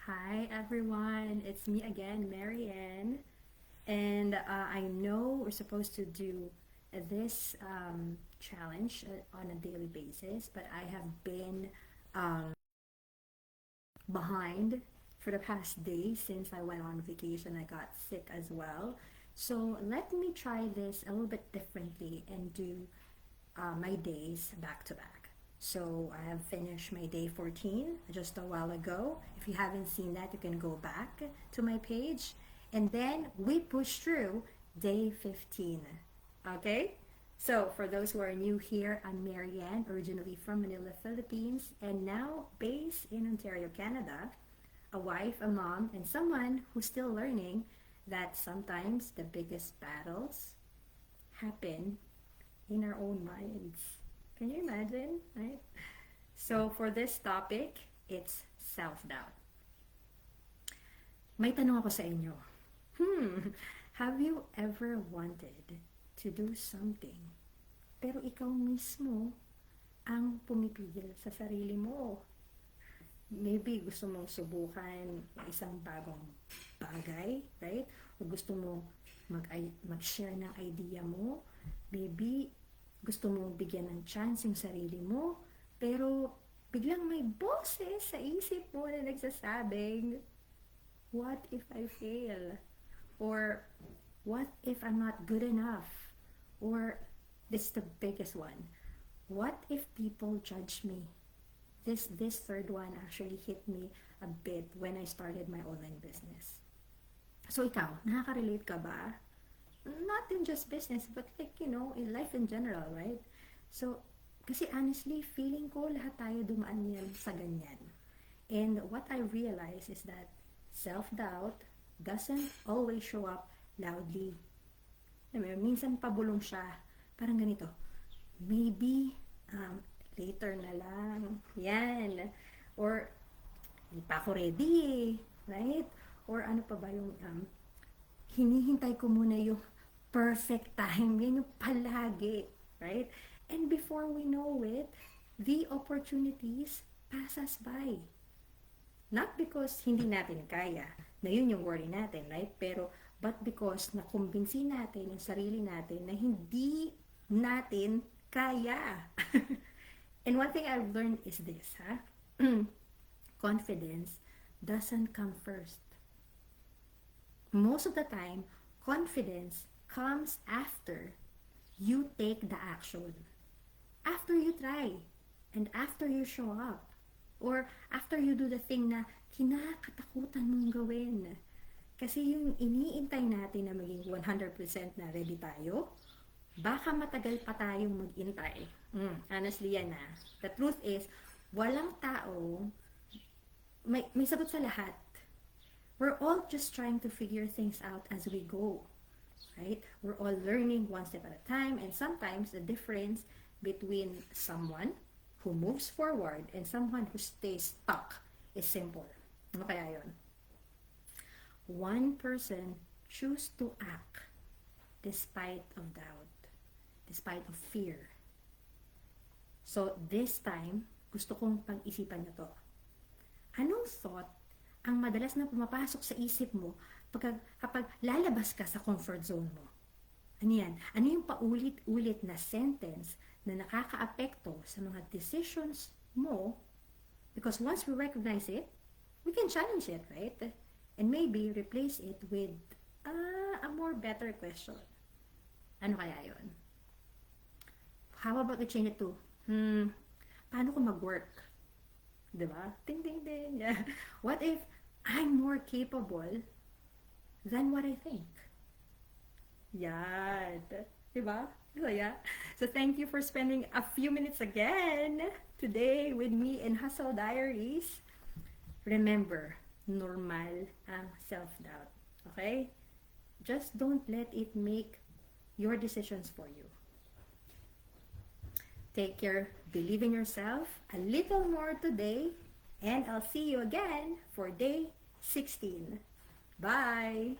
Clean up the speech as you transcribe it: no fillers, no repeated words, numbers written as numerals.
Hi everyone, it's me again, Marianne, and I know we're supposed to do this challenge on a daily basis, but I have been um, behind for the past day since I went on vacation. I got sick as well, so let me try this a little bit differently and do my days back to back. So I have finished my day 14 just a while ago. If you haven't seen that, you can go back to my page. And then we push through day 15. Okay? So for those who are new here, I'm Marianne, originally from Manila, Philippines, and now based in Ontario, Canada. A wife, a mom, and someone who's still learning that sometimes the biggest battles happen in our own minds. Can you imagine, right? So for this topic, it's self-doubt. May tanong ako sa inyo. Have you ever wanted to do something pero ikaw mismo ang pumipigil sa sarili mo? Maybe gusto mong subukan isang bagong bagay, right? O gusto mo mag-share ng idea mo. Maybe gusto mong bigyan ng chance yung sarili mo, pero biglang may boses sa isip mo na nagsasabing, what if I fail? Or, what if I'm not good enough? Or, this is the biggest one, what if people judge me? This third one actually hit me a bit when I started my online business. So ikaw, nakaka-relate ka ba? Not in just business, but like, in life in general, right? So, kasi honestly, feeling ko lahat tayo dumaan yan sa ganyan. And what I realize is that self-doubt doesn't always show up loudly. Minsan pabulong siya. Parang ganito. Maybe, later na lang. Yan. Or, hindi pa ako ready eh. Right? Or ano pa ba yung, hinihintay ko muna yung perfect time. Yan yung palagi. Right? And before we know it, the opportunities pass us by. Not because hindi natin kaya, na yun yung worry natin, right? Pero, but because nakumbinsi natin yung sarili natin na hindi natin kaya. And one thing I've learned is this, ha? Confidence doesn't come first. Most of the time, confidence comes after you take the action. After you try. And after you show up. Or after you do the thing na kinakatakutan mong gawin. Kasi yung iniintay natin na maging 100% na ready tayo, baka matagal pa tayong mag-intay. Honestly yan na. The truth is, walang tao, may sagot sa lahat. We're all just trying to figure things out as we go. Right? We're all learning one step at a time, and sometimes the difference between someone who moves forward and someone who stays stuck is simple. Ano kaya yun? One person choose to act despite of doubt, despite of fear. So this time, gusto kong pag-isipan na to. Anong thought ang madalas na pumapasok sa isip mo kapag lalabas ka sa comfort zone mo? Ano yan? Ano yung paulit-ulit na sentence na nakakaapekto sa mga decisions mo? Because once we recognize it, we can challenge it, right? And maybe replace it with a more better question. Ano kaya yun? How about we change it to, paano ko mag-work? Diba? Ding, ding, ding. Yeah. What if I'm more capable than what I think? Yan. Diba? So, yeah. So, thank you for spending a few minutes again today with me in Hustle Diaries. Remember, normal ang self-doubt. Okay? Just don't let it make your decisions for you. Take care, believe in yourself a little more today, and I'll see you again for day 16. Bye!